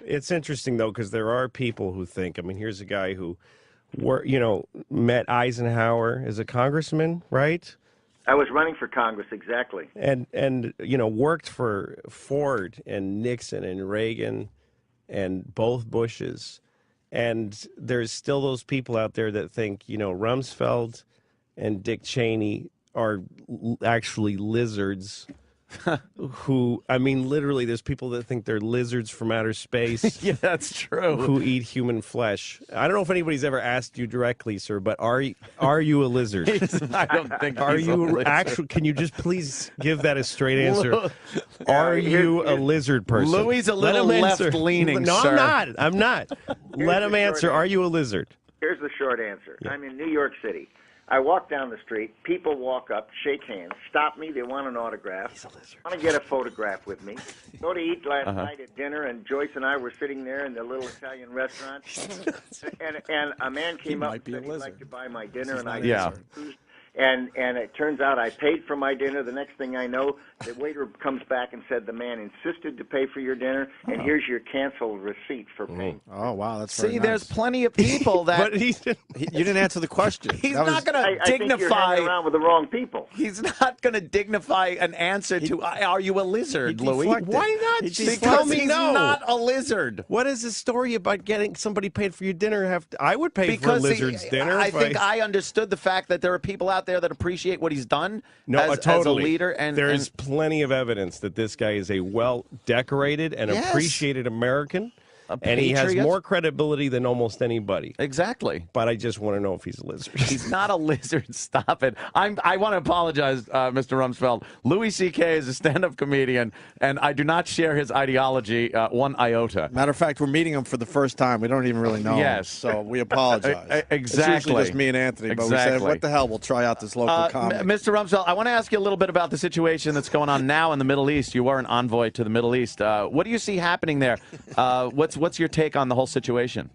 It's interesting, though, because there are people who think, I mean, here's a guy who, met Eisenhower as a congressman, right? I was running for Congress, exactly. And worked for Ford and Nixon and Reagan and both Bushes. And there's still those people out there that think, Rumsfeld and Dick Cheney are actually lizards. Who, I mean, literally, there's people that think they're lizards from outer space. Yeah, that's true. Who eat human flesh. I don't know if anybody's ever asked you directly, sir, but are you a lizard? I don't think. Are you actually? Can you just please give that a straight answer? Are you a lizard person? Louis a little left-leaning. No, sir. I'm not. Let him answer. Are you a lizard? Here's the short answer. Yeah. I'm in New York City. I walk down the street. People walk up, shake hands, stop me. They want an autograph. He's a lizard. Want to get a photograph with me. Go to eat last night at dinner, and Joyce and I were sitting there in the little Italian restaurant. and a man came up and said he'd like to buy my dinner, and I refused. And it turns out I paid for my dinner. The next thing I know, the waiter comes back and said the man insisted to pay for your dinner, and here's your canceled receipt for paying. Oh, wow, that's very nice. There's plenty of people that... But you didn't answer the question. He's not going to dignify... I think you're hanging around with the wrong people. He's not going to dignify an answer to, are you a lizard, Louis? Why not? Because he's not a lizard. What is the story about getting somebody paid for your dinner? I would pay for a lizard's dinner. I think I understood the fact that there are people out there that appreciate what he's done as a leader. And there's plenty of evidence that this guy is a well-decorated and appreciated American. And he has more credibility than almost anybody. Exactly. But I just want to know if he's a lizard. He's not a lizard. Stop it. I want to apologize, Mr. Rumsfeld. Louis C. Kei is a stand-up comedian, and I do not share his ideology one iota. Matter of fact, we're meeting him for the first time. We don't even really know him, so we apologize. Exactly. It's usually just me and Anthony, but we said, what the hell, we'll try out this local comedy. Mr. Rumsfeld, I want to ask you a little bit about the situation that's going on now in the Middle East. You are an envoy to the Middle East. What do you see happening there? What's your take on the whole situation?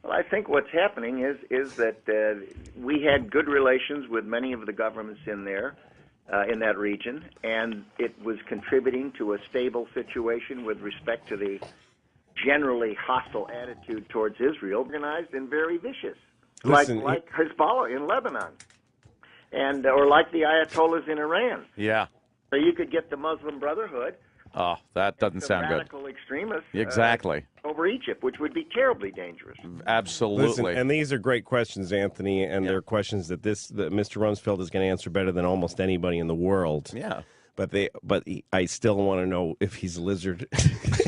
Well, I think what's happening is that we had good relations with many of the governments in there, in that region, and it was contributing to a stable situation with respect to the generally hostile attitude towards Israel, organized and very vicious, like Hezbollah in Lebanon, and or like the Ayatollahs in Iran. Yeah. So you could get the Muslim Brotherhood. Oh, that doesn't sound good. Radical extremists. Exactly. Over Egypt, which would be terribly dangerous. Absolutely. Listen, and these are great questions, Anthony, and they're questions that Mr. Rumsfeld is going to answer better than almost anybody in the world. Yeah. But I still want to know if he's a lizard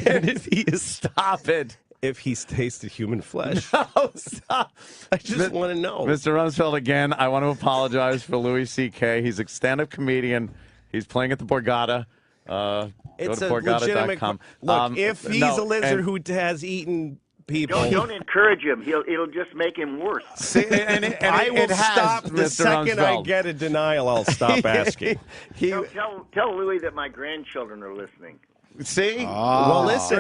and if he is. Stop it. If he's tasted human flesh. No, stop. I just want to know. Mr. Rumsfeld, again, I want to apologize for Louis C. Kei. He's a stand-up comedian. He's playing at the Borgata. It's go to a legitimate. Look, if he's a lizard who has eaten people, don't encourage him. It'll just make him worse. See, I will stop the Mr. second Rumsfeld. I get a denial. I'll stop asking. Tell Louis that my grandchildren are listening. See? Well, listen,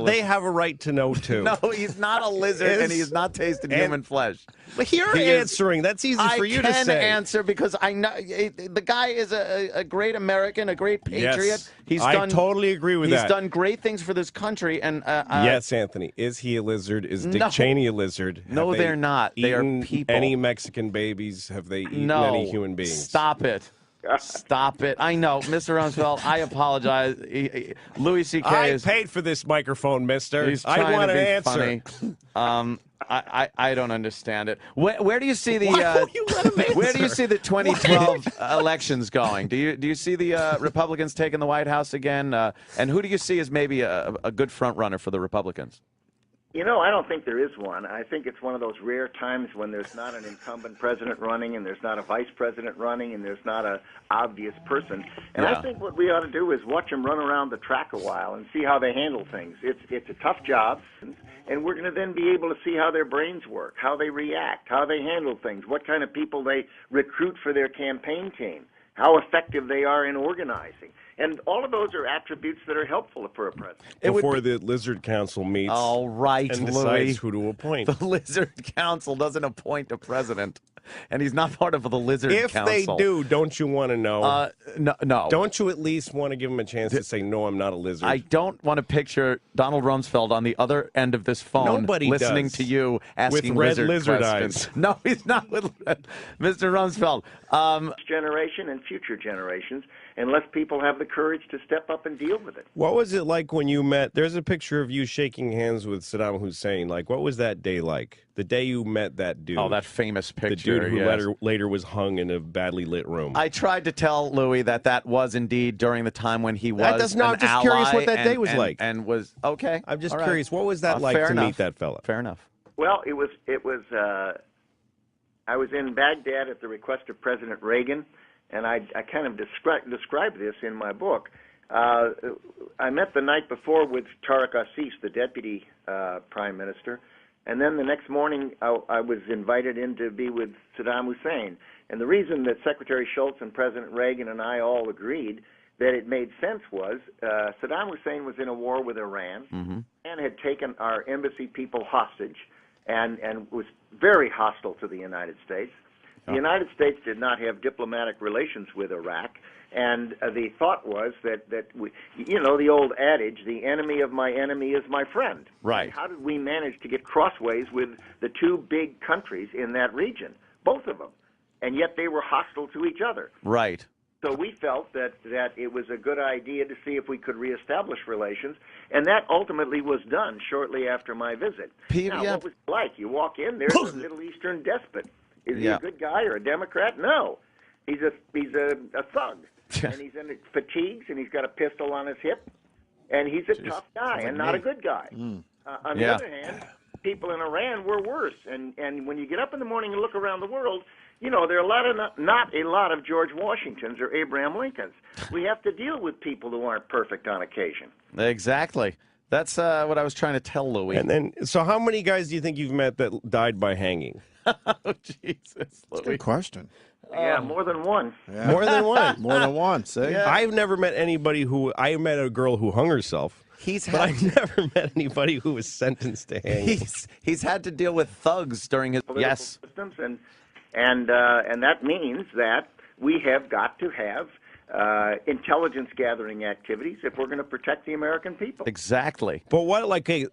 they have a right to know, too. No, he's not a lizard, and he's not tasted human flesh. But you're answering. That's easy for you to say. I can answer because I know the guy is a great American, a great patriot. Yes, I totally agree with that. He's done great things for this country. And yes, Anthony. Is he a lizard? Is Dick Cheney a lizard? No, they're not. They are people. Any Mexican babies? Have they eaten any human beings? Stop it. Stop it. I know. Mr. Rumsfeld, I apologize. Louis C. Kei I paid for this microphone, mister. He's I want an answer. Funny. I don't understand it. Where do you see the where do you see the 2012 elections going? Do you see the Republicans taking the White House again? And who do you see as maybe a good front runner for the Republicans? You know, I don't think there is one. I think it's one of those rare times when there's not an incumbent president running and there's not a vice president running and there's not an obvious person. And I think what we ought to do is watch them run around the track a while and see how they handle things. It's a tough job, and we're going to then be able to see how their brains work, how they react, how they handle things, what kind of people they recruit for their campaign team, how effective they are in organizing. And all of those are attributes that are helpful for a president. Before the Lizard Council meets and decides who to appoint. The Lizard Council doesn't appoint a president. and he's not part of the lizard council. If they do, don't you want to know? No. Don't you at least want to give him a chance to say, no, I'm not a lizard? I don't want to picture Donald Rumsfeld on the other end of this phone listening to you asking with red lizard questions. eyes. No, he's not with Mr. Rumsfeld. Generation and future generations, unless people have the courage to step up and deal with it. What was it like when you met? There's a picture of you shaking hands with Saddam Hussein. Like, what was that day like? The day you met that dude. Oh, that famous picture. The dude who later was hung in a badly lit room. I tried to tell Louis that was indeed during the time when he was I'm just curious what that day was like. And was okay. I'm just curious. What was that like to meet that fella? Fair enough. Well, it was. I was in Baghdad at the request of President Reagan, and I kind of describe this in my book. I met the night before with Tariq Assis, the deputy prime minister, and then the next morning I was invited in to be with Saddam Hussein. And the reason that Secretary Shultz and President Reagan and I all agreed that it made sense was Saddam Hussein was in a war with Iran and had taken our embassy people hostage and was very hostile to the United States. The United States did not have diplomatic relations with Iraq, and the thought was that we, the old adage, the enemy of my enemy is my friend. Right. How did we manage to get crossways with the two big countries in that region, both of them, and yet they were hostile to each other? Right. So we felt that it was a good idea to see if we could reestablish relations, and that ultimately was done shortly after my visit. Now, what was it like? You walk in, there's a Middle Eastern despot. Is he a good guy or a Democrat? No. He's a thug, and he's in fatigues, and he's got a pistol on his hip, and he's a tough guy and not a good guy. On the other hand, people in Iran were worse, and when you get up in the morning and look around the world, there are not a lot of George Washingtons or Abraham Lincolns. We have to deal with people who aren't perfect on occasion. Exactly. That's what I was trying to tell Louis. And then, so how many guys do you think you've met that died by hanging? Oh, Jesus. That's a good question. Yeah, more than one. Yeah. More than one. More than one. See? Yeah. I've never met anybody I met a girl who hung herself. But I've never met anybody who was sentenced to hanging. He's had to deal with thugs during his political systems, and that means that we have got to have intelligence gathering activities if we're going to protect the American people. Exactly. But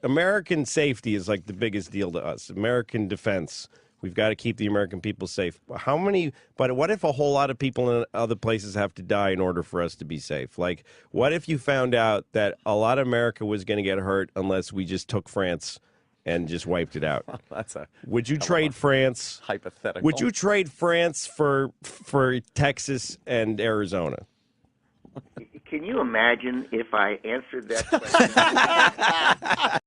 American safety is like the biggest deal to us. American defense. We've got to keep the American people safe. But what if a whole lot of people in other places have to die in order for us to be safe? Like, what if you found out that a lot of America was going to get hurt unless we just took France and just wiped it out? Would you trade France? Hypothetical. Would you trade France for Texas and Arizona? Can you imagine if I answered that question?